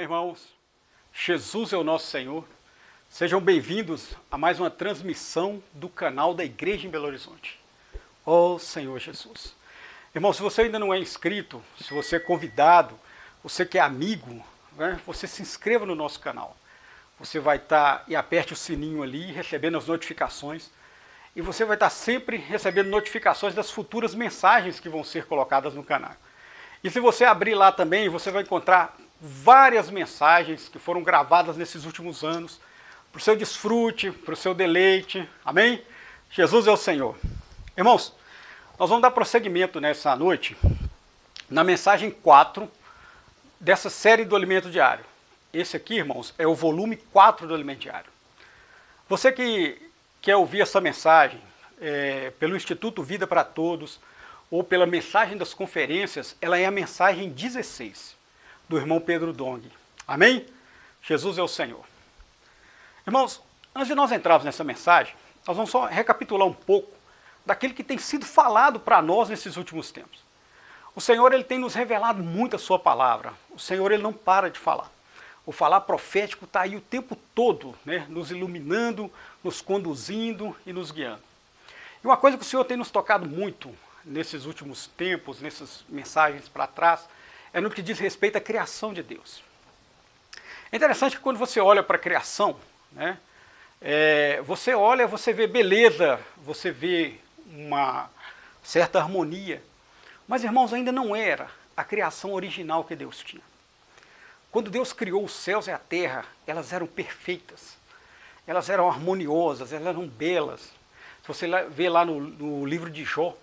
irmãos, Jesus é o nosso Senhor. Sejam bem-vindos a mais uma transmissão do canal da Igreja em Belo Horizonte. Ó Senhor Jesus. Irmão, se você ainda não é inscrito, se você é convidado, você que é amigo, né, você se inscreva no nosso canal. Você vai estar e aperte o sininho ali, recebendo as notificações. E você vai estar sempre recebendo notificações das futuras mensagens que vão ser colocadas no canal. E se você abrir lá também, você vai encontrar várias mensagens que foram gravadas nesses últimos anos, para o seu desfrute, para o seu deleite, amém? Jesus é o Senhor. Irmãos, nós vamos dar prosseguimento nessa noite, na mensagem 4 dessa série do Alimento Diário. Esse aqui, irmãos, é o volume 4 do Alimento Diário. Você que quer ouvir essa mensagem pelo Instituto Vida para Todos, ou pela mensagem das conferências, ela é a mensagem 16 do irmão Pedro Dong. Amém? Jesus é o Senhor. Irmãos, antes de nós entrarmos nessa mensagem, nós vamos só recapitular um pouco daquilo que tem sido falado para nós nesses últimos tempos. O Senhor ele tem nos revelado muito a sua palavra. O Senhor ele não para de falar. O falar profético está aí o tempo todo, né, nos iluminando, nos conduzindo e nos guiando. E uma coisa que o Senhor tem nos tocado muito nesses últimos tempos, nessas mensagens para trás, é no que diz respeito à criação de Deus. É interessante que quando você olha para a criação, né, você olha, você vê beleza, você vê uma certa harmonia, mas, irmãos, ainda não era a criação original que Deus tinha. Quando Deus criou os céus e a terra, elas eram perfeitas, elas eram harmoniosas, elas eram belas. Se você vê lá no livro de Jó,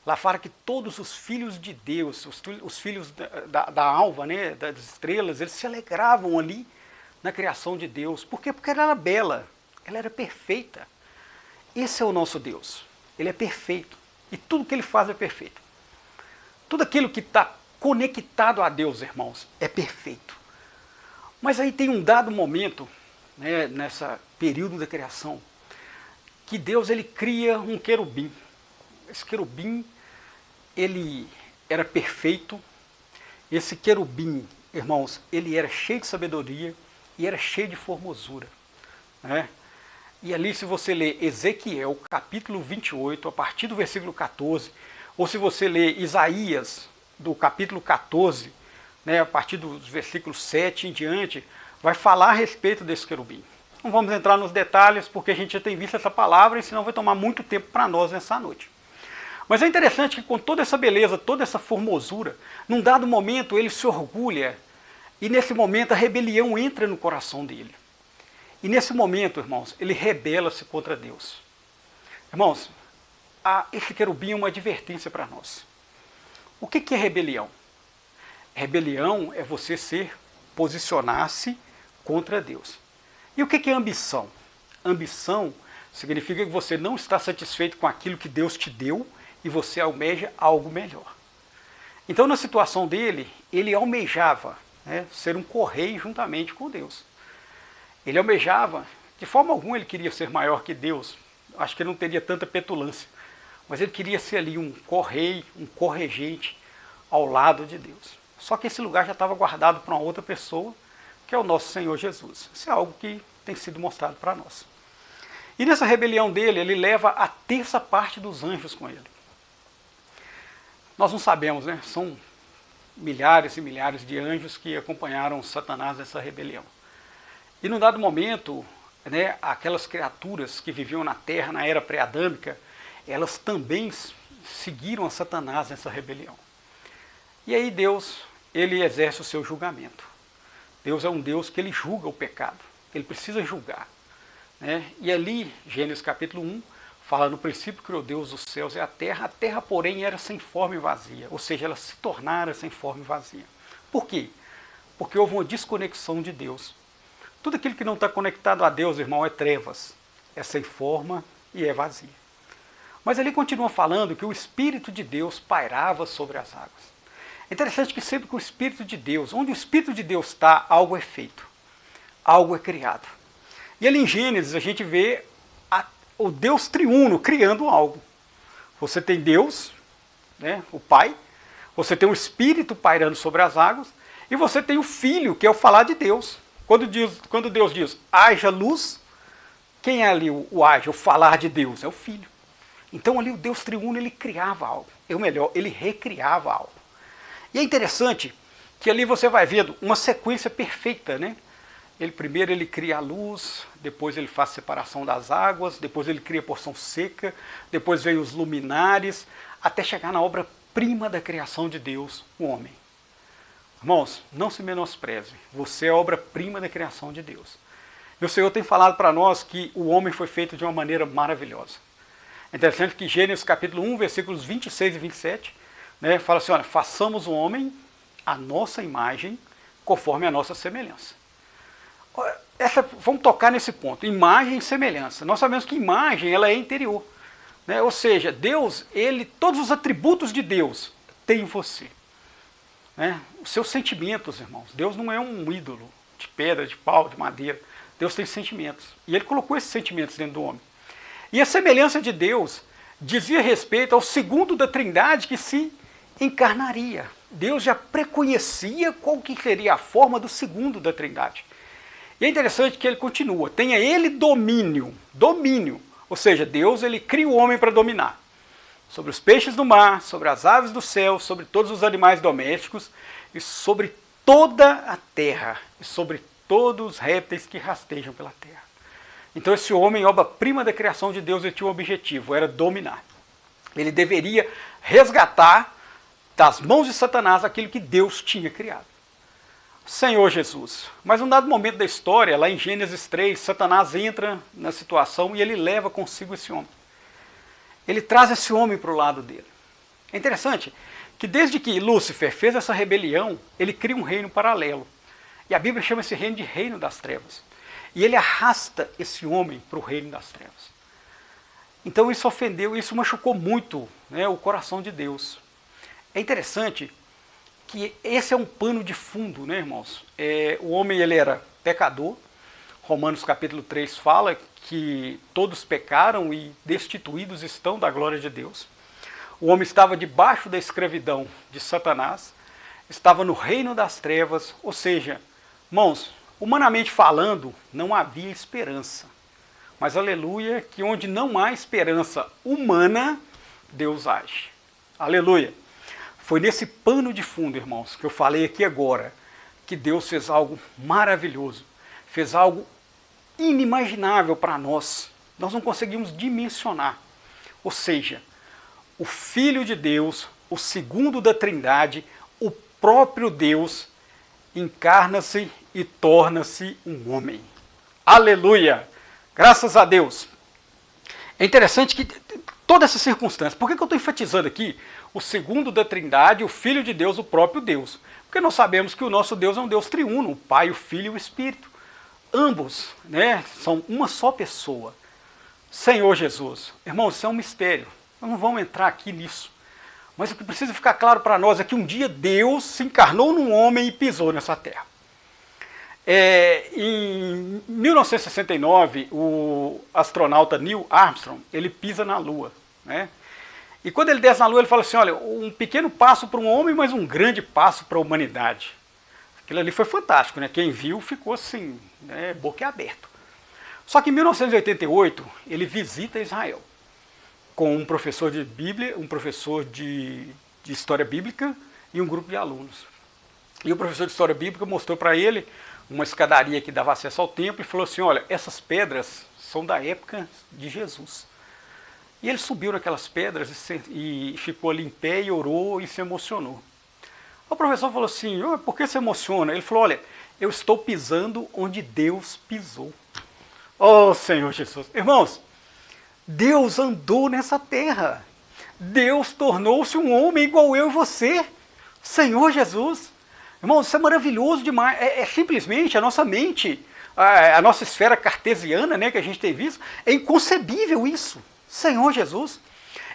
lá fala que todos os filhos de Deus, os filhos da alva, né, das estrelas, eles se alegravam ali na criação de Deus. Por quê? Porque ela era bela, ela era perfeita. Esse é o nosso Deus, ele é perfeito e tudo que ele faz é perfeito. Tudo aquilo que está conectado a Deus, irmãos, é perfeito. Mas aí tem um dado momento, né, nessa período da criação, que Deus ele cria um querubim. Esse querubim, ele era perfeito. Esse querubim, irmãos, ele era cheio de sabedoria e era cheio de formosura, né? E ali, se você ler Ezequiel, capítulo 28, a partir do versículo 14, ou se você ler Isaías, do capítulo 14, né, a partir dos versículos 7 em diante, vai falar a respeito desse querubim. Não vamos entrar nos detalhes, porque a gente já tem visto essa palavra, e senão vai tomar muito tempo para nós nessa noite. Mas é interessante que com toda essa beleza, toda essa formosura, num dado momento ele se orgulha, e nesse momento a rebelião entra no coração dele. E nesse momento, irmãos, ele rebela-se contra Deus. Irmãos, esse querubim é uma advertência para nós. O que é rebelião? Rebelião é você posicionar-se contra Deus. E o que é ambição? Ambição significa que você não está satisfeito com aquilo que Deus te deu e você almeja algo melhor. Então, na situação dele, ele almejava, né, ser um co-rei juntamente com Deus. Ele almejava, de forma alguma ele queria ser maior que Deus. Acho que ele não teria tanta petulância. Mas ele queria ser ali um co-rei, um co-regente ao lado de Deus. Só que esse lugar já estava guardado para uma outra pessoa, que é o nosso Senhor Jesus. Isso é algo que tem sido mostrado para nós. E nessa rebelião dele, ele leva a terça parte dos anjos com ele. Nós não sabemos, né? São milhares e milhares de anjos que acompanharam Satanás nessa rebelião. E num dado momento, né, aquelas criaturas que viviam na terra na era pré-adâmica, elas também seguiram a Satanás nessa rebelião. E aí Deus, ele exerce o seu julgamento. Deus é um Deus que ele julga o pecado, ele precisa julgar, né? E ali, Gênesis capítulo 1, fala: no princípio criou Deus os céus e a terra porém era sem forma e vazia, ou seja, ela se tornara sem forma e vazia. Por quê? Porque houve uma desconexão de Deus. Tudo aquilo que não está conectado a Deus, irmão, é trevas, é sem forma e é vazia. Mas ele continua falando que o Espírito de Deus pairava sobre as águas. É interessante que sempre que o Espírito de Deus, onde o Espírito de Deus está, algo é feito, algo é criado. E ali em Gênesis a gente vê o Deus triuno criando algo. Você tem Deus, né, o Pai, você tem o Espírito pairando sobre as águas, E você tem o Filho, que é o falar de Deus. Quando Deus diz, haja luz, quem é ali o haja, o falar de Deus? É o Filho. Então ali o Deus triuno, ele criava algo. Ou melhor, ele recriava algo. E é interessante que ali você vai vendo uma sequência perfeita, né? Primeiro ele cria a luz, depois ele faz separação das águas, depois ele cria a porção seca, depois vem os luminares, até chegar na obra-prima da criação de Deus, o homem. Irmãos, não se menospreze, você é a obra-prima da criação de Deus. E o Senhor tem falado para nós que o homem foi feito de uma maneira maravilhosa. É interessante que Gênesis capítulo 1, versículos 26 e 27, né, fala assim, olha, façamos o homem a nossa imagem, conforme a nossa semelhança. Vamos tocar nesse ponto, imagem e semelhança. Nós sabemos que imagem ela é interior, né? Ou seja, Deus, todos os atributos de Deus tem em você, né? Os seus sentimentos, irmãos. Deus não é um ídolo de pedra, de pau, de madeira. Deus tem sentimentos. E ele colocou esses sentimentos dentro do homem. E a semelhança de Deus dizia respeito ao segundo da Trindade que se encarnaria. Deus já preconhecia qual que seria a forma do segundo da Trindade. E é interessante que ele continua, tenha ele domínio, ou seja, Deus ele cria o homem para dominar, sobre os peixes do mar, sobre as aves do céu, sobre todos os animais domésticos, e sobre toda a terra, e sobre todos os répteis que rastejam pela terra. Então esse homem, obra-prima da criação de Deus, ele tinha um objetivo, era dominar. Ele deveria resgatar das mãos de Satanás aquilo que Deus tinha criado. Senhor Jesus. Mas num dado momento da história, lá em Gênesis 3, Satanás entra na situação e ele leva consigo esse homem. Ele traz esse homem para o lado dele. É interessante que desde que Lúcifer fez essa rebelião, ele cria um reino paralelo. E a Bíblia chama esse reino de reino das trevas. E ele arrasta esse homem para o reino das trevas. Então isso ofendeu, isso machucou muito, né, o coração de Deus. É interessante que esse é um pano de fundo, né, irmãos? O homem ele era pecador. Romanos capítulo 3 fala que todos pecaram e destituídos estão da glória de Deus. O homem estava debaixo da escravidão de Satanás, estava no reino das trevas, ou seja, irmãos, humanamente falando, não havia esperança. Mas aleluia, que onde não há esperança humana, Deus age. Aleluia. Foi nesse pano de fundo, irmãos, que eu falei aqui agora, que Deus fez algo maravilhoso, fez algo inimaginável para nós. Nós não conseguimos dimensionar. Ou seja, o Filho de Deus, o segundo da Trindade, o próprio Deus, encarna-se e torna-se um homem. Aleluia! Graças a Deus! É interessante que toda essa circunstância, por que eu estou enfatizando aqui o segundo da Trindade, o Filho de Deus, o próprio Deus? Porque nós sabemos que o nosso Deus é um Deus triuno, o Pai, o Filho e o Espírito. Ambos, né, são uma só pessoa. Senhor Jesus. Irmãos, isso é um mistério. Nós não vamos entrar aqui nisso. Mas o que precisa ficar claro para nós é que um dia Deus se encarnou num homem e pisou nessa terra. Em 1969, o astronauta Neil Armstrong, ele pisa na Lua, né? E quando ele desce na Lua, ele fala assim, olha, um pequeno passo para um homem, mas um grande passo para a humanidade. Aquilo ali foi fantástico, né? Quem viu ficou assim, né, boquiaberto. Só que em 1988, ele visita Israel com um professor de Bíblia, um professor de História Bíblica e um grupo de alunos. E o professor de História Bíblica mostrou para ele uma escadaria que dava acesso ao templo e falou assim, olha, essas pedras são da época de Jesus. E ele subiu naquelas pedras e ficou ali em pé e orou e se emocionou. O professor falou assim, oh, por que se emociona? Ele falou, olha, eu estou pisando onde Deus pisou. Oh, Senhor Jesus. Irmãos, Deus andou nessa terra. Deus tornou-se um homem igual eu e você. Senhor Jesus. Irmãos, isso é maravilhoso demais. É simplesmente a nossa mente, a nossa esfera cartesiana, né, que a gente tem visto, é inconcebível isso. Senhor Jesus.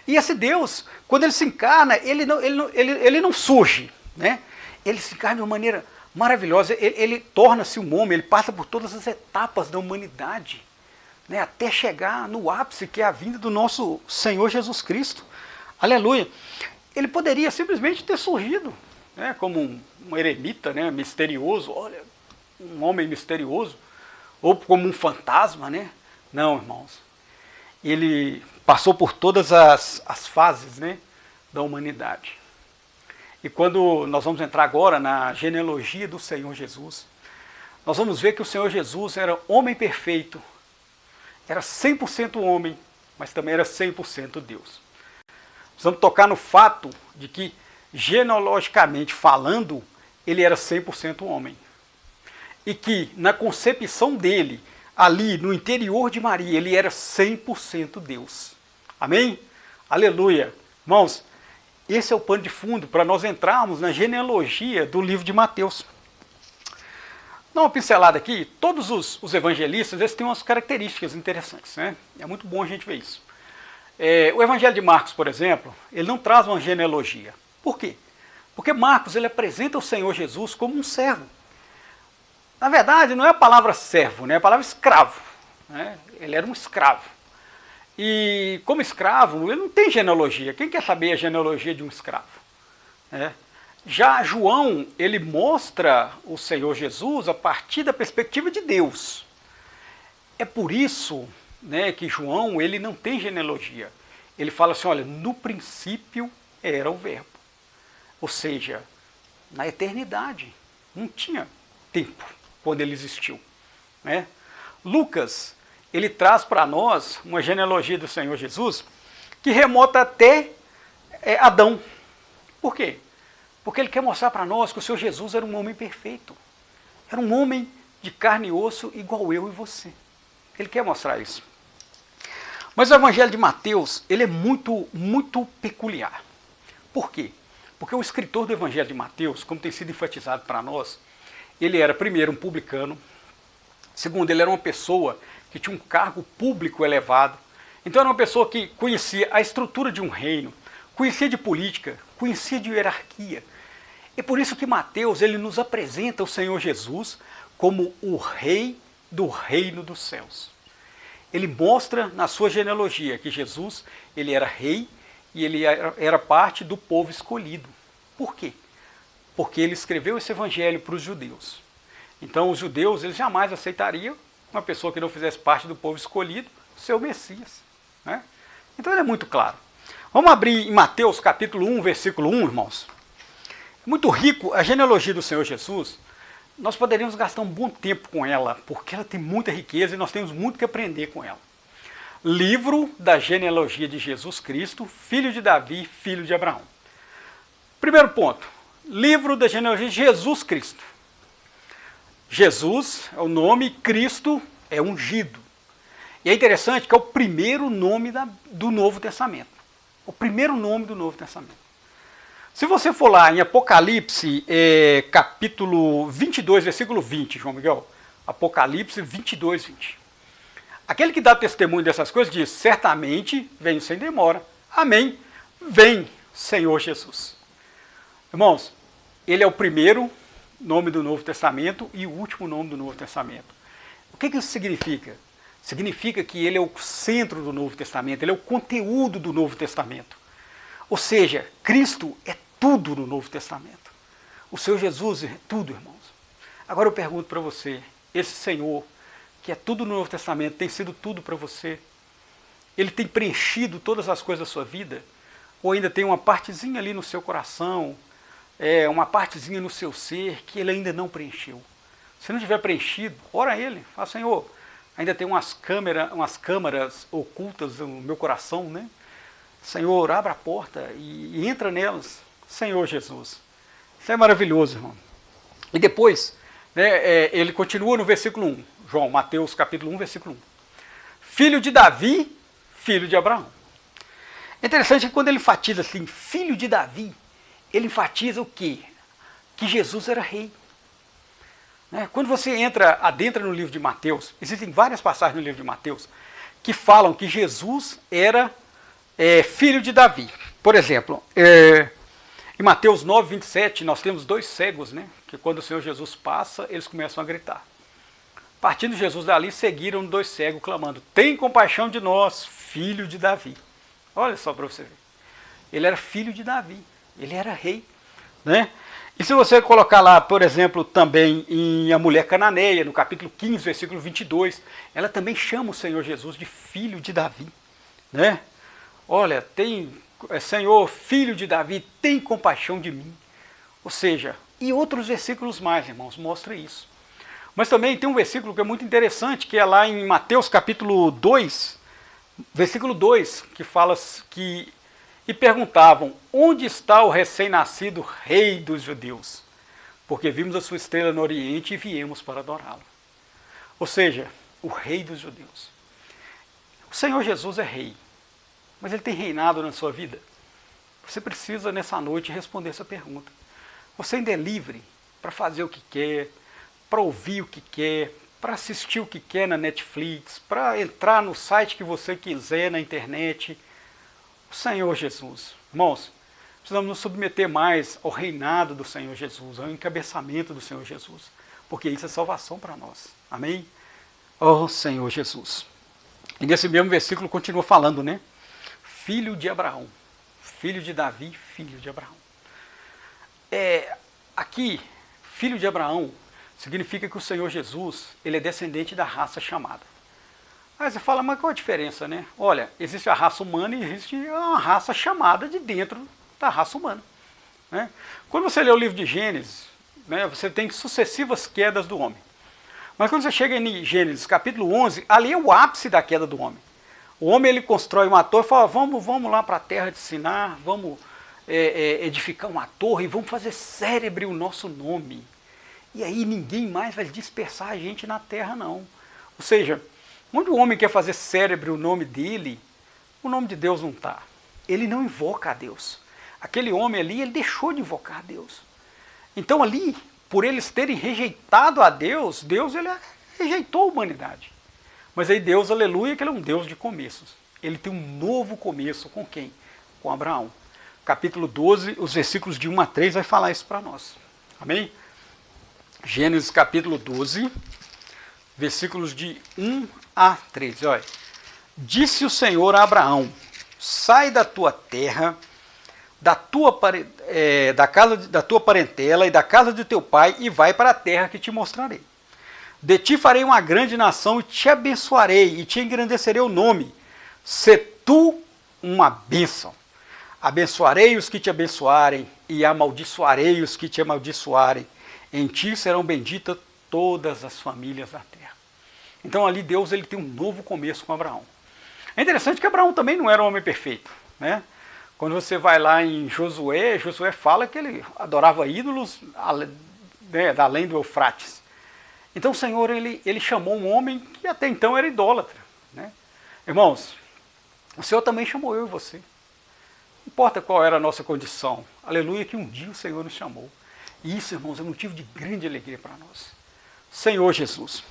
E esse Deus, quando ele se encarna, ele não surge, né? Ele se encarna de uma maneira maravilhosa. Ele torna-se um homem, ele passa por todas as etapas da humanidade, né, até chegar no ápice, que é a vinda do nosso Senhor Jesus Cristo. Aleluia. Ele poderia simplesmente ter surgido, né, como um eremita, né, misterioso, olha, um homem misterioso, ou como um fantasma, né? Não, irmãos. Ele passou por todas as fases, né, da humanidade. E quando nós vamos entrar agora na genealogia do Senhor Jesus, nós vamos ver que o Senhor Jesus era homem perfeito, era 100% homem, mas também era 100% Deus. Nós vamos tocar no fato de que, genealogicamente falando, ele era 100% homem. E que na concepção dele, ali no interior de Maria, ele era 100% Deus. Amém? Aleluia. Irmãos, esse é o pano de fundo para nós entrarmos na genealogia do livro de Mateus. Dá uma pincelada aqui, todos os evangelistas eles têm umas características interessantes, né? É muito bom a gente ver isso. O Evangelho de Marcos, por exemplo, ele não traz uma genealogia. Por quê? Porque Marcos ele apresenta o Senhor Jesus como um servo. Na verdade, não é a palavra servo, né? É a palavra escravo, né? Ele era um escravo. E como escravo, ele não tem genealogia. Quem quer saber a genealogia de um escravo? Já João, ele mostra o Senhor Jesus a partir da perspectiva de Deus. É por isso, né, que João ele não tem genealogia. Ele fala assim, olha, no princípio era o verbo. Ou seja, na eternidade, não tinha tempo quando ele existiu, né? Lucas, ele traz para nós uma genealogia do Senhor Jesus que remota até Adão. Por quê? Porque ele quer mostrar para nós que o Senhor Jesus era um homem perfeito. Era um homem de carne e osso igual eu e você. Ele quer mostrar isso. Mas o Evangelho de Mateus, ele é muito, muito peculiar. Por quê? Porque o escritor do Evangelho de Mateus, como tem sido enfatizado para nós, ele era, primeiro, um publicano. Segundo, ele era uma pessoa que tinha um cargo público elevado. Então era uma pessoa que conhecia a estrutura de um reino, conhecia de política, conhecia de hierarquia. É por isso que Mateus ele nos apresenta o Senhor Jesus como o rei do reino dos céus. Ele mostra na sua genealogia que Jesus ele era rei e ele era parte do povo escolhido. Por quê? Porque ele escreveu esse evangelho para os judeus. Então os judeus eles jamais aceitariam uma pessoa que não fizesse parte do povo escolhido, seu Messias, né? Então ele é muito claro. Vamos abrir em Mateus capítulo 1, versículo 1, irmãos. É muito rico a genealogia do Senhor Jesus. Nós poderíamos gastar um bom tempo com ela, porque ela tem muita riqueza e nós temos muito que aprender com ela. Livro da genealogia de Jesus Cristo, filho de Davi, filho de Abraão. Primeiro ponto, livro da genealogia de Jesus Cristo. Jesus é o nome, Cristo é ungido. E é interessante que é o primeiro nome do Novo Testamento. O primeiro nome do Novo Testamento. Se você for lá em Apocalipse, capítulo 22, versículo 20, João Miguel. Apocalipse 22, 20. Aquele que dá testemunho dessas coisas diz, certamente venho sem demora. Amém. Vem, Senhor Jesus. Irmãos, ele é o primeiro nome do Novo Testamento e o último nome do Novo Testamento. O que isso significa? Significa que ele é o centro do Novo Testamento, ele é o conteúdo do Novo Testamento. Ou seja, Cristo é tudo no Novo Testamento. O Senhor Jesus é tudo, irmãos. Agora eu pergunto para você, esse Senhor, que é tudo no Novo Testamento, tem sido tudo para você? Ele tem preenchido todas as coisas da sua vida? Ou ainda tem uma partezinha ali no seu coração, uma partezinha no seu ser que ele ainda não preencheu? Se não tiver preenchido, ora a ele, fala, Senhor, ainda tem umas câmaras ocultas no meu coração, né? Senhor, abra a porta e entra nelas, Senhor Jesus. Isso é maravilhoso, irmão. E depois, né, ele continua no versículo 1, João, Mateus capítulo 1, versículo 1. Filho de Davi, filho de Abraão. É interessante que quando ele enfatiza assim, filho de Davi, ele enfatiza o quê? Que Jesus era rei. Quando você adentra no livro de Mateus, existem várias passagens no livro de Mateus que falam que Jesus era filho de Davi. Por exemplo, em Mateus 9, 27, nós temos dois cegos, né, que quando o Senhor Jesus passa, eles começam a gritar. Partindo Jesus dali, seguiram dois cegos clamando, tem compaixão de nós, filho de Davi. Olha só para você ver. Ele era filho de Davi, ele era rei, né? E se você colocar lá, por exemplo, também em a mulher cananeia, no capítulo 15, versículo 22, ela também chama o Senhor Jesus de filho de Davi, né? Olha, Senhor, filho de Davi, tem compaixão de mim. Ou seja, e outros versículos mais, irmãos, mostra isso. Mas também tem um versículo que é muito interessante, que é lá em Mateus capítulo 2, versículo 2, que fala que... E perguntavam, onde está o recém-nascido rei dos judeus? Porque vimos a sua estrela no oriente e viemos para adorá-lo. Ou seja, o rei dos judeus. O Senhor Jesus é rei, mas ele tem reinado na sua vida? Você precisa nessa noite responder essa pergunta. Você ainda é livre para fazer o que quer, para ouvir o que quer, para assistir o que quer na Netflix, para entrar no site que você quiser na internet. O Senhor Jesus. Irmãos, precisamos nos submeter mais ao reinado do Senhor Jesus, ao encabeçamento do Senhor Jesus, porque isso é salvação para nós. Amém? Oh Senhor Jesus. E nesse mesmo versículo continua falando, né? Filho de Abraão, filho de Davi, filho de Abraão. Aqui, filho de Abraão, significa que o Senhor Jesus, ele é descendente da raça chamada. Aí você fala, mas qual a diferença, né? Olha, existe a raça humana e existe uma raça chamada de dentro da raça humana, né? Quando você lê o livro de Gênesis, né, você tem sucessivas quedas do homem. Mas quando você chega em Gênesis capítulo 11, ali é o ápice da queda do homem. O homem ele constrói uma torre e fala, vamos lá para a terra de Sinar, vamos edificar uma torre e vamos fazer célebre o nosso nome. E aí ninguém mais vai dispersar a gente na terra, não. Ou seja, onde o homem quer fazer célebre o nome dele, o nome de Deus não está. Ele não invoca a Deus. Aquele homem ali, ele deixou de invocar a Deus. Então ali, por eles terem rejeitado a Deus, ele rejeitou a humanidade. Mas aí Deus, aleluia, que ele é um Deus de começos. Ele tem um novo começo com quem? Com Abraão. Capítulo 12, os versículos de 1 a 3 vai falar isso para nós. Amém? Gênesis capítulo 12, versículos de 1 a 13. Olha. Disse o Senhor a Abraão, sai da tua terra, da tua parentela e da casa de teu pai e vai para a terra que te mostrarei. De ti farei uma grande nação e te abençoarei e te engrandecerei o nome. Se tu uma bênção. Abençoarei os que te abençoarem e amaldiçoarei os que te amaldiçoarem. Em ti serão benditas todas as famílias da terra. Então ali Deus ele tem um novo começo com Abraão. É interessante que Abraão também não era um homem perfeito, né? Quando você vai lá em Josué fala que ele adorava ídolos além do Eufrates. Então o Senhor ele chamou um homem que até então era idólatra, né? Irmãos, o Senhor também chamou eu e você. Não importa qual era a nossa condição, aleluia, que um dia o Senhor nos chamou. E isso, irmãos, é motivo de grande alegria para nós. Senhor Jesus.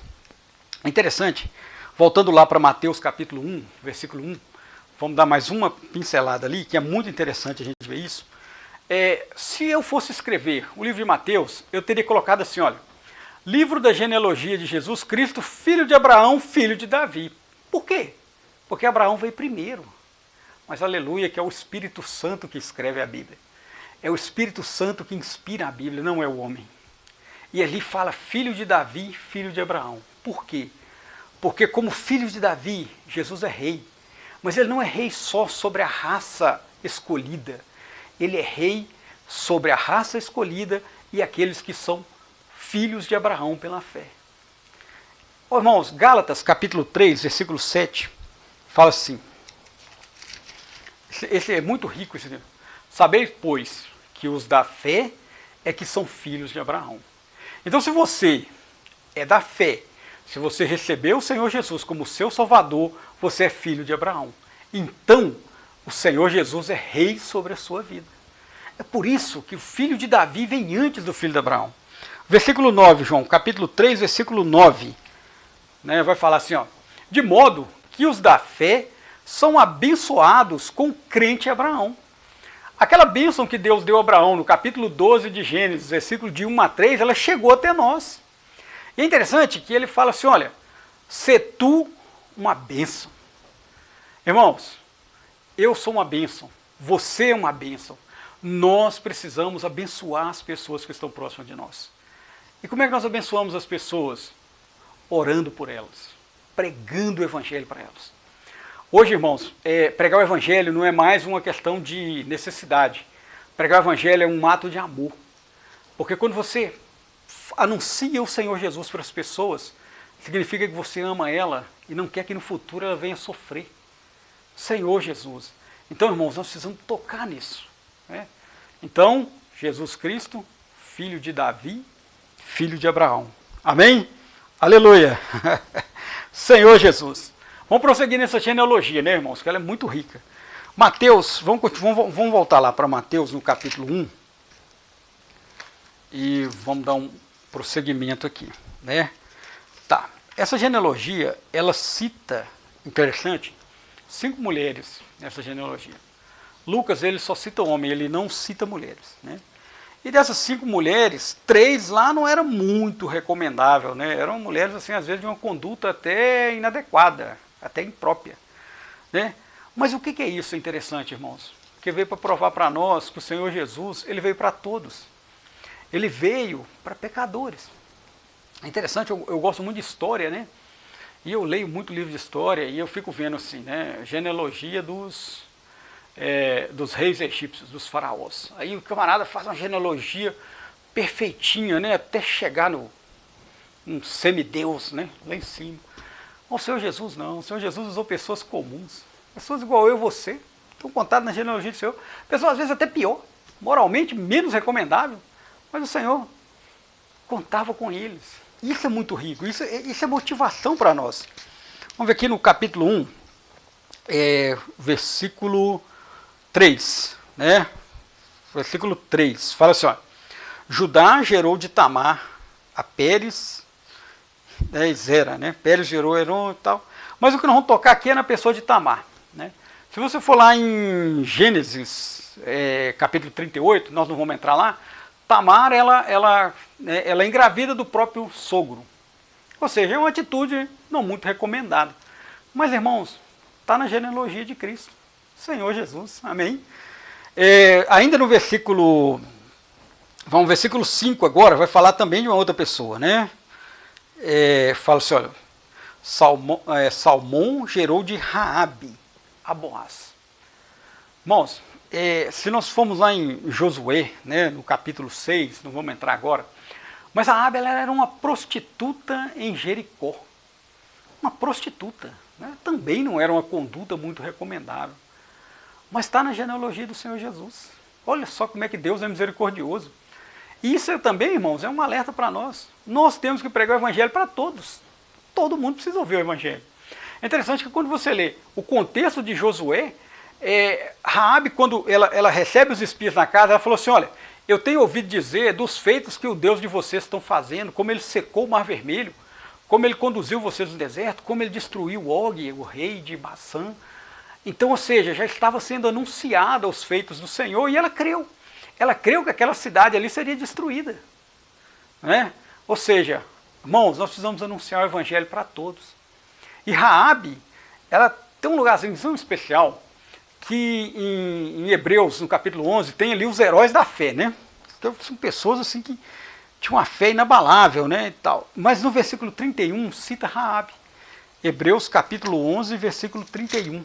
É interessante, voltando lá para Mateus capítulo 1, versículo 1, vamos dar mais uma pincelada ali, que é muito interessante a gente ver isso. Se eu fosse escrever o livro de Mateus, eu teria colocado assim, olha, livro da genealogia de Jesus Cristo, filho de Abraão, filho de Davi. Por quê? Porque Abraão veio primeiro. Mas aleluia, que é o Espírito Santo que escreve a Bíblia. É o Espírito Santo que inspira a Bíblia, não é o homem. E ali fala filho de Davi, filho de Abraão. Por quê? Porque como filho de Davi, Jesus é rei. Mas ele não é rei só sobre a raça escolhida. Ele é rei sobre a raça escolhida e aqueles que são filhos de Abraão pela fé. Oh, irmãos, Gálatas capítulo 3, versículo 7, fala assim. Esse é muito rico, esse livro. Sabeis, pois, que os da fé é que são filhos de Abraão. Então, se você é da fé, se você recebeu o Senhor Jesus como seu Salvador, você é filho de Abraão. Então, o Senhor Jesus é rei sobre a sua vida. É por isso que o filho de Davi vem antes do filho de Abraão. Versículo 9, João, capítulo 3, versículo 9. Né, vai falar assim, ó, de modo que os da fé são abençoados com o crente Abraão. Aquela bênção que Deus deu a Abraão no capítulo 12 de Gênesis, versículo de 1 a 3, ela chegou até nós. E é interessante que ele fala assim, olha, se tu uma bênção. Irmãos, eu sou uma bênção, você é uma bênção. nós precisamos abençoar as pessoas que estão próximas de nós. E como é que nós abençoamos as pessoas? Orando por elas, pregando o evangelho para elas. Hoje, irmãos, pregar o evangelho não é mais uma questão de necessidade. Pregar o evangelho é um ato de amor. Porque quando você anuncia o Senhor Jesus para as pessoas, significa que você ama ela e não quer que no futuro ela venha sofrer. Senhor Jesus. Então, irmãos, nós precisamos tocar nisso. Né? Então, Jesus Cristo, filho de Davi, filho de Abraão. Amém? Aleluia! Senhor Jesus. Vamos prosseguir nessa genealogia, né, irmãos? Que ela é muito rica. Mateus, vamos voltar lá para Mateus no capítulo 1. E vamos dar um prosseguimento aqui, né? Tá. Essa genealogia, ela cita, interessante, 5 mulheres nessa genealogia. Lucas, ele só cita homem, ele não cita mulheres, né? E dessas 5 mulheres, 3 lá não era muito recomendável, né? Eram mulheres, assim, às vezes de uma conduta até inadequada, até imprópria, né? Mas o que é isso interessante, irmãos? Que veio para provar para nós que o Senhor Jesus, ele veio para todos. Ele veio para pecadores. É interessante, eu gosto muito de história, né? E eu leio muito livro de história e eu fico vendo assim, né? Genealogia dos reis egípcios, dos faraós. Aí o camarada faz uma genealogia perfeitinha, né? Até chegar no semideus, né? Lá em cima. O Senhor Jesus não. O Senhor Jesus usou pessoas comuns. Pessoas igual eu e você. Estão contadas na genealogia do Senhor. Pessoas às vezes até pior. Moralmente menos recomendável. Mas o Senhor contava com eles. Isso é muito rico. Isso é motivação para nós. Vamos ver aqui no capítulo 1. Versículo 3, né? Versículo 3, fala assim, ó, Judá gerou de Tamar a Pérez, né, e Zera, né? Pérez gerou Heron e tal. Mas o que nós vamos tocar aqui é na pessoa de Tamar, né? Se você for lá em Gênesis, capítulo 38, nós não vamos entrar lá, Tamar, ela é engravida do próprio sogro. Ou seja, é uma atitude não muito recomendada. Mas, irmãos, está na genealogia de Cristo. Senhor Jesus, amém? Ainda no versículo, versículo 5 agora, vai falar também de uma outra pessoa, né? Fala assim, olha, Salmão gerou de Raabe a Boaz. Irmãos, se nós formos lá em Josué, né, no capítulo 6, não vamos entrar agora, mas a Raabe, ela era uma prostituta em Jericó. Uma prostituta, né? Também não era uma conduta muito recomendável. Mas está na genealogia do Senhor Jesus. Olha só como é que Deus é misericordioso. E isso também, irmãos, é um alerta para nós. Nós temos que pregar o evangelho para todos. Todo mundo precisa ouvir o evangelho. É interessante que quando você lê o contexto de Josué, Raabe, quando ela recebe os espias na casa, ela falou assim, olha, eu tenho ouvido dizer dos feitos que o Deus de vocês estão fazendo, como ele secou o Mar Vermelho, como ele conduziu vocês no deserto, como ele destruiu Og, o rei de Baçã. Então, ou seja, já estava sendo anunciada os feitos do Senhor e ela creu. Ela creu que aquela cidade ali seria destruída. Né? Ou seja, irmãos, nós precisamos anunciar o evangelho para todos. E Raabe, ela tem um lugarzinho especial que em Hebreus, no capítulo 11, tem ali os heróis da fé, né? Então, são pessoas assim que tinham uma fé inabalável, né? E tal. Mas no versículo 31 cita Raabe. Hebreus capítulo 11, versículo 31.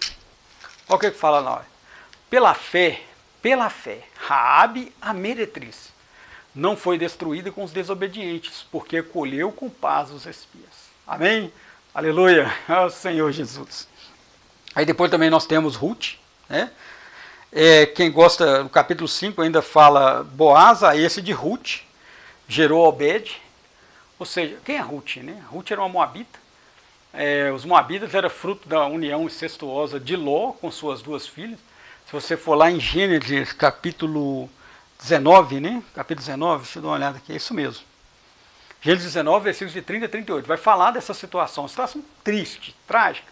Olha o que fala lá. Pela fé, Raabe, a meretriz, não foi destruída com os desobedientes, porque acolheu com paz os espias. Amém? Aleluia! Ao Senhor Jesus. Aí depois também nós temos Ruth, né? Quem gosta, no capítulo 5 ainda fala Boaz, a esse de Ruth, gerou Obed. Ou seja, quem é Ruth? Né? Ruth era uma moabita. Os moabitas eram fruto da união incestuosa de Ló com suas 2 filhas. Se você for lá em Gênesis capítulo 19, né? Capítulo 19, deixa eu dar uma olhada aqui, é isso mesmo. Gênesis 19, versículos de 30 a 38, vai falar dessa situação triste, trágica,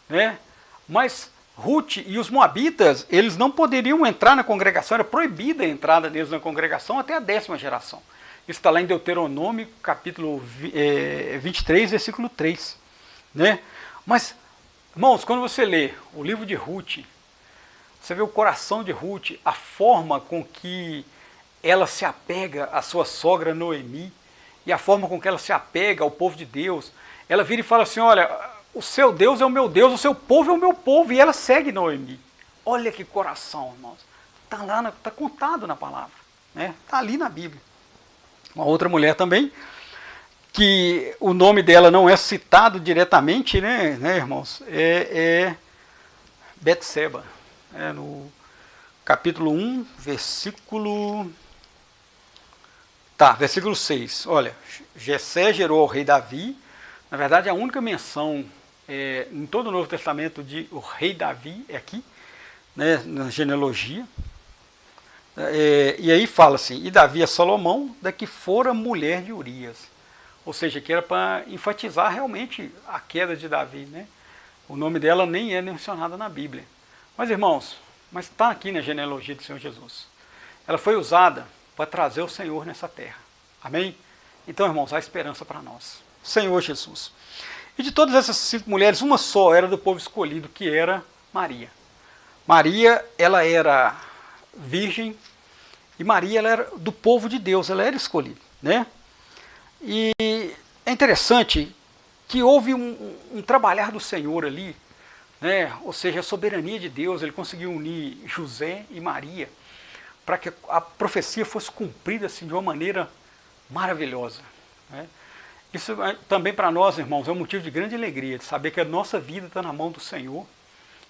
né? Mas Ruth e os moabitas, eles não poderiam entrar na congregação, era proibida a entrada deles na congregação até a 10ª geração. Isso está lá em Deuteronômio, capítulo 23, versículo 3. Né? Mas, irmãos, quando você lê o livro de Ruth, Você vê o coração de Ruth, a forma com que ela se apega à sua sogra Noemi, e a forma com que ela se apega ao povo de Deus. Ela vira e fala assim, olha, o seu Deus é o meu Deus, o seu povo é o meu povo, e ela segue Noemi. Olha que coração, irmãos. Está lá, está contado na palavra, né? Está ali na Bíblia. Uma outra mulher também, que o nome dela não é citado diretamente, né irmãos? É Betseba. No capítulo 1, versículo 6. Olha, Jessé gerou ao rei Davi. Na verdade, a única menção em todo o Novo Testamento de o rei Davi é aqui, né, na genealogia. E aí fala assim, e Davi a Salomão, da que fora mulher de Urias. Ou seja, que era para enfatizar realmente a queda de Davi, né? O nome dela nem é mencionado na Bíblia. Mas irmãos, mas está aqui na genealogia do Senhor Jesus. Ela foi usada para trazer o Senhor nessa terra. Amém? Então, irmãos, há esperança para nós. Senhor Jesus. E de todas essas 5 mulheres, uma só era do povo escolhido, que era Maria. Maria, ela era virgem, e Maria, ela era do povo de Deus, ela era escolhida, né? E é interessante que houve um trabalhar do Senhor ali, né? Ou seja, a soberania de Deus, ele conseguiu unir José e Maria, para que a profecia fosse cumprida assim, de uma maneira maravilhosa, né? Isso também para nós, irmãos, é um motivo de grande alegria, de saber que a nossa vida está na mão do Senhor,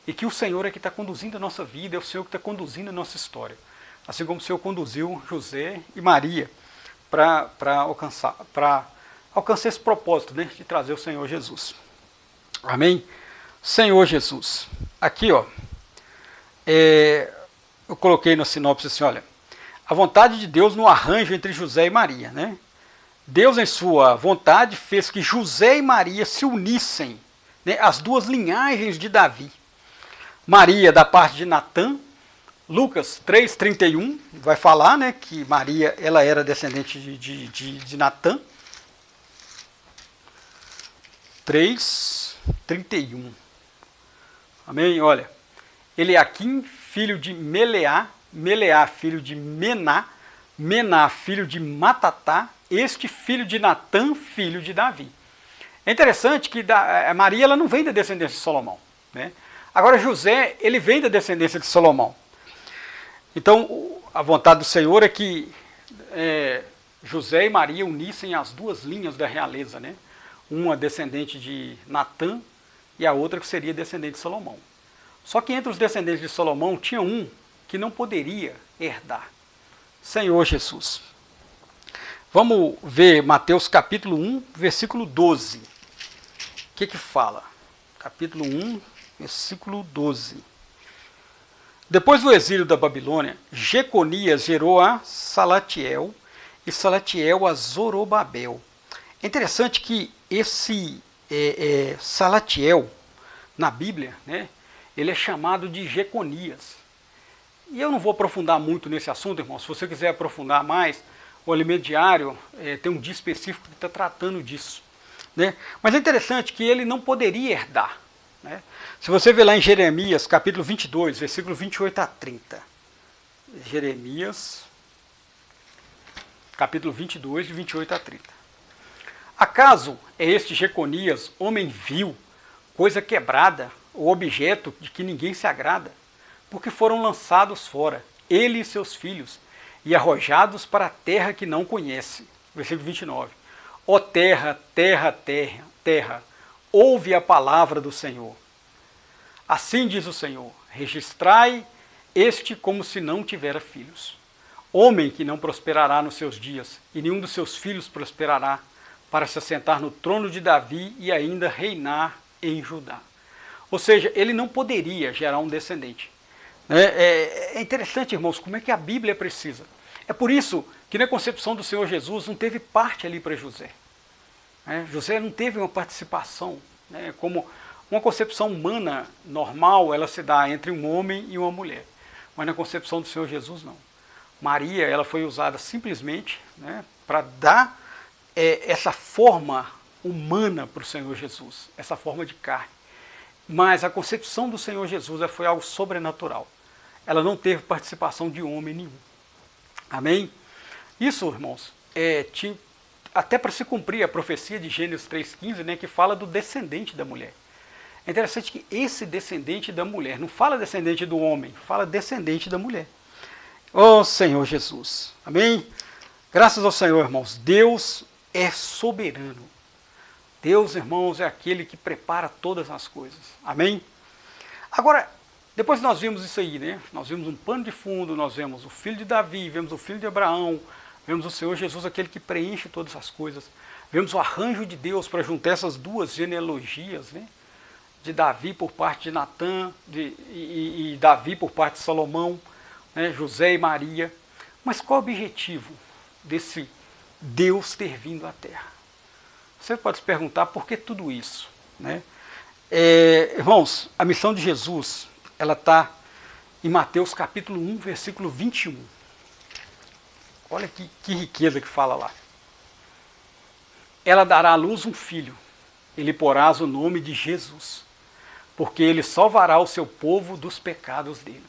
e que o Senhor é que está conduzindo a nossa vida, é o Senhor que está conduzindo a nossa história. Assim como o Senhor conduziu José e Maria para alcançar esse propósito, né, de trazer o Senhor Jesus. Amém? Senhor Jesus. Aqui, ó, eu coloquei na sinopse assim, olha, a vontade de Deus no arranjo entre José e Maria, né? Deus, em sua vontade, fez que José e Maria se unissem, né, as duas linhagens de Davi. Maria da parte de Natã. Lucas 3,31 vai falar, né, que Maria, ela era descendente de Natã. 3,31. Amém? Olha, Eliaquim, filho de Meleá, Meleá, filho de Mená, Mená, filho de Matatá, este filho de Natã, filho de Davi. É interessante que Maria, ela não vem da descendência de Salomão, né? Agora José, ele vem da descendência de Salomão. Então, a vontade do Senhor é que José e Maria unissem as duas linhas da realeza, né? Uma descendente de Natã e a outra que seria descendente de Salomão. Só que entre os descendentes de Salomão tinha um que não poderia herdar. Senhor Jesus. Vamos ver Mateus capítulo 1, versículo 12. O que fala? Capítulo 1, versículo 12. Depois do exílio da Babilônia, Jeconias gerou a Salatiel e Salatiel a Zorobabel. É interessante que esse Salatiel, na Bíblia, né, ele é chamado de Jeconias. E eu não vou aprofundar muito nesse assunto, irmão. Se você quiser aprofundar mais, o Alimento Diário tem um dia específico que está tratando disso, né? Mas é interessante que ele não poderia herdar, né? Se você ver lá em Jeremias, capítulo 22, versículo 28 a 30. Jeremias, capítulo 22, de 28 a 30. Acaso é este Jeconias, homem vil, coisa quebrada, ou objeto de que ninguém se agrada? Porque foram lançados fora, ele e seus filhos, e arrojados para a terra que não conhece. Versículo 29. Ó terra, terra, terra, terra, ouve a palavra do Senhor. Assim diz o Senhor, registrai este como se não tivera filhos. Homem que não prosperará nos seus dias, e nenhum dos seus filhos prosperará, para se assentar no trono de Davi e ainda reinar em Judá. Ou seja, ele não poderia gerar um descendente. É interessante, irmãos, como é que a Bíblia precisa. É por isso que na concepção do Senhor Jesus não teve parte ali para José. José não teve uma participação, né? Como uma concepção humana normal, ela se dá entre um homem e uma mulher. Mas na concepção do Senhor Jesus, não. Maria, ela foi usada simplesmente, né, para dar essa forma humana para o Senhor Jesus, essa forma de carne. Mas a concepção do Senhor Jesus foi algo sobrenatural. ela não teve participação de homem nenhum. Amém? Isso, irmãos, até para se cumprir a profecia de Gênesis 3,15, né, que fala do descendente da mulher. É interessante que esse descendente da mulher, não fala descendente do homem, fala descendente da mulher. Ó Senhor Jesus. Amém? Graças ao Senhor, irmãos. Deus é soberano. Deus, irmãos, é aquele que prepara todas as coisas. Amém? Agora, depois nós vimos isso aí, né? Nós vimos um pano de fundo, nós vemos o filho de Davi, vemos o filho de Abraão, vemos o Senhor Jesus, aquele que preenche todas as coisas. Vemos o arranjo de Deus para juntar essas duas genealogias, né? De Davi por parte de Natã e Davi por parte de Salomão, né? José e Maria. Mas qual o objetivo desse Deus ter vindo à Terra? Você pode se perguntar por que tudo isso, né? Irmãos, a missão de Jesus, ela está em Mateus capítulo 1, versículo 21. Olha que riqueza que fala lá. Ela dará à luz um filho, e lhe porás o nome de Jesus, porque ele salvará o seu povo dos pecados deles.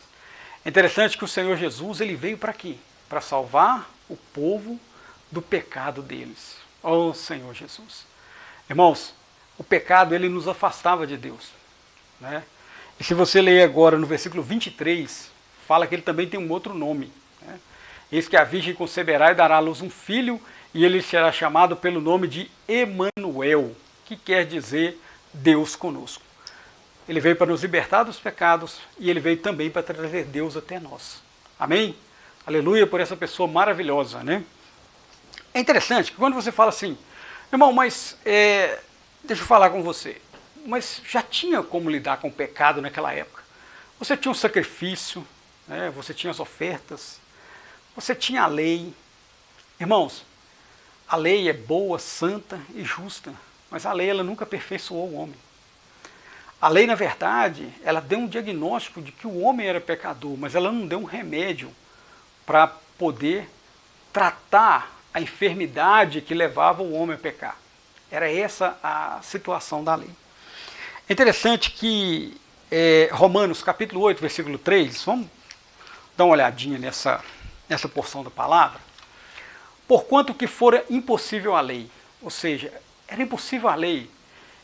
É interessante que o Senhor Jesus, ele veio para quê? Para salvar o povo do pecado deles. Ó Senhor Jesus. Irmãos, o pecado, ele nos afastava de Deus, né? E se você ler agora no versículo 23, fala que ele também tem um outro nome, né? Eis que a virgem conceberá e dará à luz um filho, e ele será chamado pelo nome de Emanuel, que quer dizer Deus conosco. Ele veio para nos libertar dos pecados, e ele veio também para trazer Deus até nós. Amém? Aleluia por essa pessoa maravilhosa, né? É interessante que quando você fala assim, irmão, mas deixa eu falar com você, mas já tinha como lidar com o pecado naquela época. Você tinha um sacrifício, né? Você tinha as ofertas, você tinha a lei. Irmãos, a lei é boa, santa e justa, mas a lei ela nunca aperfeiçoou o homem. A lei, na verdade, ela deu um diagnóstico de que o homem era pecador, mas ela não deu um remédio para poder tratar a enfermidade que levava o homem a pecar. Era essa a situação da lei. É interessante que Romanos capítulo 8, versículo 3, vamos dar uma olhadinha nessa porção da palavra. Porquanto que fora impossível a lei, ou seja, era impossível a lei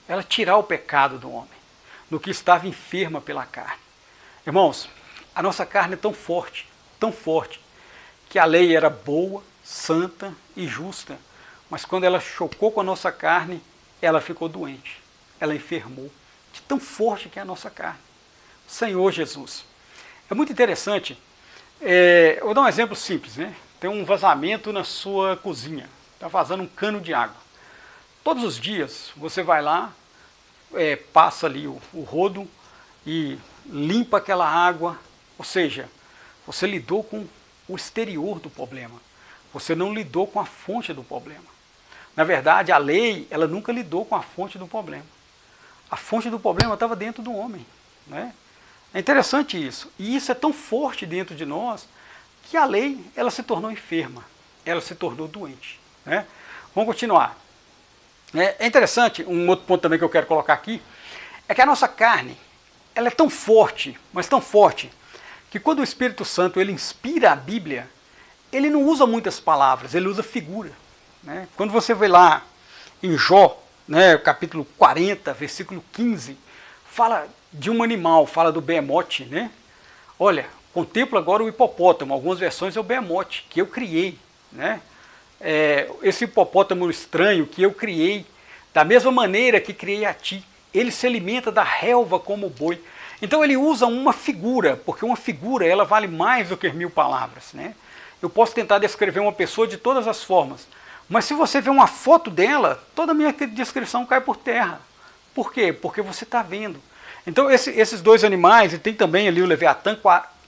ela tirar o pecado do homem, no que estava enferma pela carne. Irmãos, a nossa carne é tão forte, que a lei era boa, santa e justa, mas quando ela chocou com a nossa carne, ela ficou doente, ela enfermou, de tão forte que é a nossa carne. Senhor Jesus. É muito interessante, eu vou dar um exemplo simples, né? Tem um vazamento na sua cozinha, está vazando um cano de água. Todos os dias você vai lá, passa ali o rodo e limpa aquela água, ou seja, você lidou com o exterior do problema, você não lidou com a fonte do problema. Na verdade, a lei, ela nunca lidou com a fonte do problema. A fonte do problema estava dentro do homem, né? É interessante isso, e isso é tão forte dentro de nós, que a lei, ela se tornou enferma, ela se tornou doente, né? Vamos continuar. É interessante, um outro ponto também que eu quero colocar aqui, é que a nossa carne, ela é tão forte, mas tão forte, que quando o Espírito Santo ele inspira a Bíblia, ele não usa muitas palavras, ele usa figura, né? Quando você vê lá em Jó, né, capítulo 40, versículo 15, fala de um animal, fala do behemote, né? Olha, contempla agora o hipopótamo, algumas versões é o behemote, que eu criei, né? Esse hipopótamo estranho que eu criei, da mesma maneira que criei a ti, ele se alimenta da relva como o boi. Então ele usa uma figura, porque uma figura ela vale mais do que 1000 palavras, né? Eu posso tentar descrever uma pessoa de todas as formas, mas se você vê uma foto dela, toda a minha descrição cai por terra. Por quê? Porque você está vendo. Então esses dois animais, e tem também ali o Leviatã,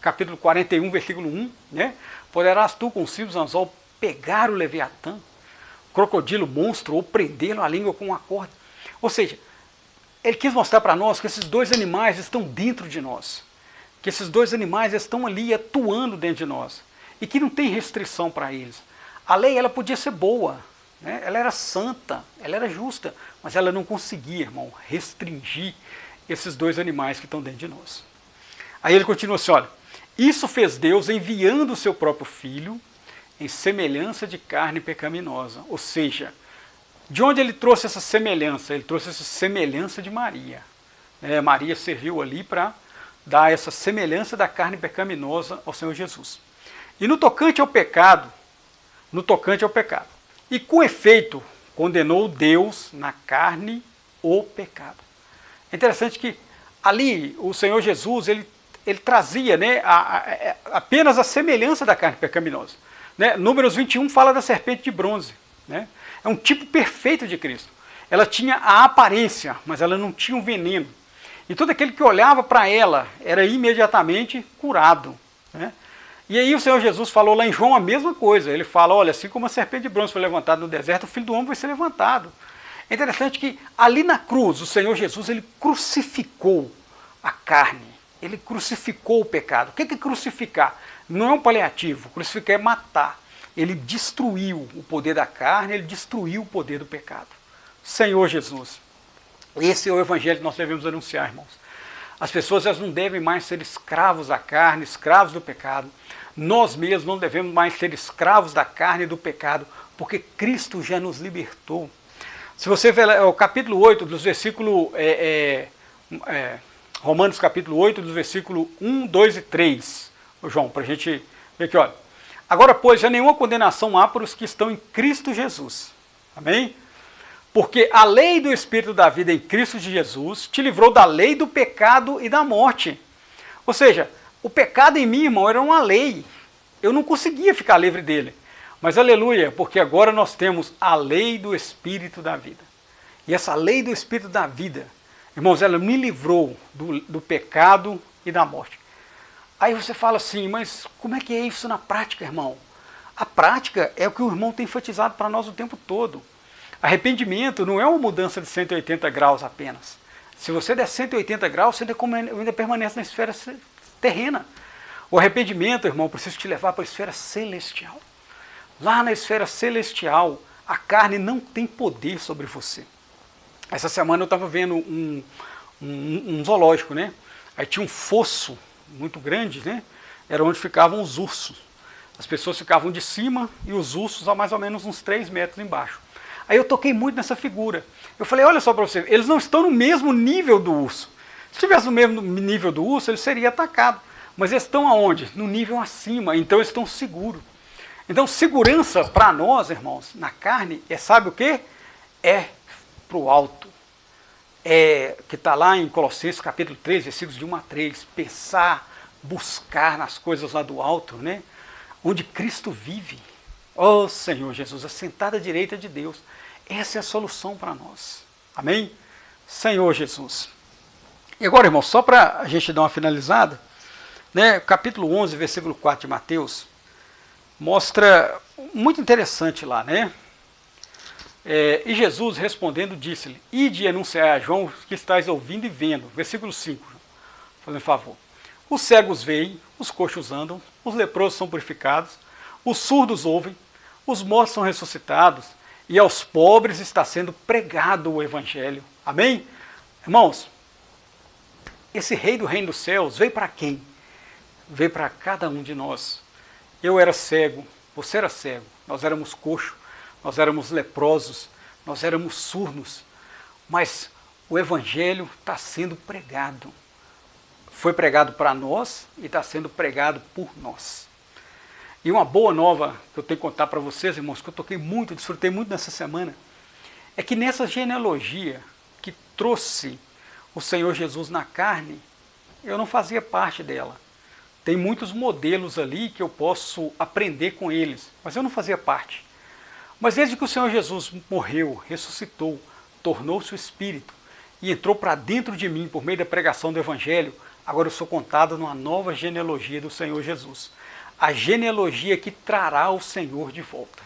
capítulo 41, versículo 1, né? Poderás tu com os fios do anzol pegar o Leviatã, crocodilo, monstro, ou prendê-lo à língua com uma corda. Ou seja, ele quis mostrar para nós que esses dois animais estão dentro de nós, que esses dois animais estão ali atuando dentro de nós, e que não tem restrição para eles. A lei ela podia ser boa, né? Ela era santa, ela era justa, mas ela não conseguia, irmão, restringir esses dois animais que estão dentro de nós. Aí ele continua assim, olha, Isso fez Deus enviando o seu próprio Filho em semelhança de carne pecaminosa. Ou seja, de onde ele trouxe essa semelhança? Ele trouxe essa semelhança de Maria. Maria serviu ali para dar essa semelhança da carne pecaminosa ao Senhor Jesus. E no tocante ao pecado, e com efeito, condenou Deus na carne o pecado. É interessante que ali o Senhor Jesus, ele trazia, né, apenas a semelhança da carne pecaminosa. Né? Números 21 fala da serpente de bronze. Né? É um tipo perfeito de Cristo. Ela tinha a aparência, mas ela não tinha o veneno. E todo aquele que olhava para ela era imediatamente curado. Né? E aí o Senhor Jesus falou lá em João a mesma coisa. Ele fala, olha, assim como a serpente de bronze foi levantada no deserto, o Filho do Homem vai ser levantado. É interessante que ali na cruz, o Senhor Jesus, ele crucificou a carne. Ele crucificou o pecado. O que é crucificar? Não é um paliativo. Crucificar é matar. Ele destruiu o poder da carne, ele destruiu o poder do pecado. Senhor Jesus. Esse é o evangelho que nós devemos anunciar, irmãos. As pessoas elas não devem mais ser escravos da carne, escravos do pecado. Nós mesmos não devemos mais ser escravos da carne e do pecado, porque Cristo já nos libertou. Se você ver o capítulo 8, dos versículos... Romanos capítulo 8, dos versículos 1, 2 e 3. João, para a gente ver aqui, olha. Agora, pois, já nenhuma condenação há para os que estão em Cristo Jesus. Amém? Porque a lei do Espírito da vida em Cristo de Jesus te livrou da lei do pecado e da morte. Ou seja, o pecado em mim, irmão, era uma lei. Eu não conseguia ficar livre dele. Mas aleluia, porque agora nós temos a lei do Espírito da vida. E essa lei do Espírito da vida, irmãos, ela me livrou do pecado e da morte. Aí você fala assim, mas como é que é isso na prática, irmão? A prática é o que o irmão tem enfatizado para nós o tempo todo. Arrependimento não é uma mudança de 180 graus apenas. Se você der 180 graus, você ainda permanece na esfera terrena. O arrependimento, irmão, precisa te levar para a esfera celestial. Lá na esfera celestial, a carne não tem poder sobre você. Essa semana eu estava vendo um zoológico, né? Aí tinha um fosso muito grande, né? Era onde ficavam os ursos. As pessoas ficavam de cima e os ursos a mais ou menos uns 3 metros embaixo. Aí eu toquei muito nessa figura. Eu falei, olha só para você, eles não estão no mesmo nível do urso. Se estivesse no mesmo nível do urso, ele seria atacado. Mas eles estão aonde? No nível acima, então eles estão seguros. Então segurança para nós, irmãos, na carne, sabe o quê? É para o alto. Que está lá em Colossenses capítulo 3, versículos de 1 a 3. Pensar, buscar nas coisas lá do alto, né? Onde Cristo vive. Oh Senhor Jesus, assentado à direita de Deus. Essa é a solução para nós. Amém? Senhor Jesus. E agora, irmão, só para a gente dar uma finalizada, né, capítulo 11, versículo 4 de Mateus, mostra muito interessante lá, né? E Jesus respondendo disse-lhe, ide anunciar a João que estás ouvindo e vendo. Versículo 5, fazendo favor. Os cegos veem, os coxos andam, os leprosos são purificados, os surdos ouvem, os mortos são ressuscitados, e aos pobres está sendo pregado o Evangelho. Amém? Irmãos, esse rei do reino dos céus veio para quem? Veio para cada um de nós. Eu era cego, você era cego, nós éramos coxos, nós éramos leprosos, nós éramos surdos, mas o Evangelho está sendo pregado. Foi pregado para nós e está sendo pregado por nós. E uma boa nova que eu tenho que contar para vocês, irmãos, que eu toquei muito, desfrutei muito nessa semana, é que nessa genealogia que trouxe o Senhor Jesus na carne, eu não fazia parte dela. Tem muitos modelos ali que eu posso aprender com eles, mas eu não fazia parte. Mas desde que o Senhor Jesus morreu, ressuscitou, tornou-se o Espírito e entrou para dentro de mim por meio da pregação do Evangelho, agora eu sou contado numa nova genealogia do Senhor Jesus. A genealogia que trará o Senhor de volta.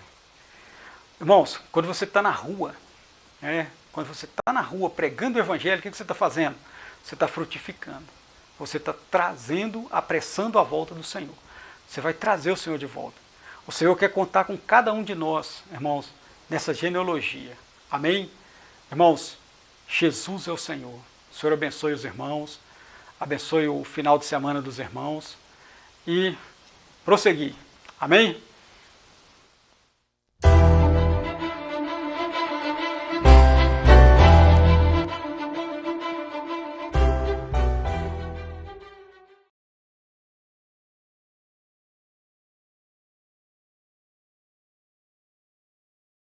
Irmãos, quando você está na rua, quando você está na rua pregando o Evangelho, o que você está fazendo? Você está frutificando. Você está trazendo, apressando a volta do Senhor. Você vai trazer o Senhor de volta. O Senhor quer contar com cada um de nós, irmãos, nessa genealogia. Amém? Irmãos, Jesus é o Senhor. O Senhor abençoe os irmãos, abençoe o final de semana dos irmãos. e prosseguir. Amém?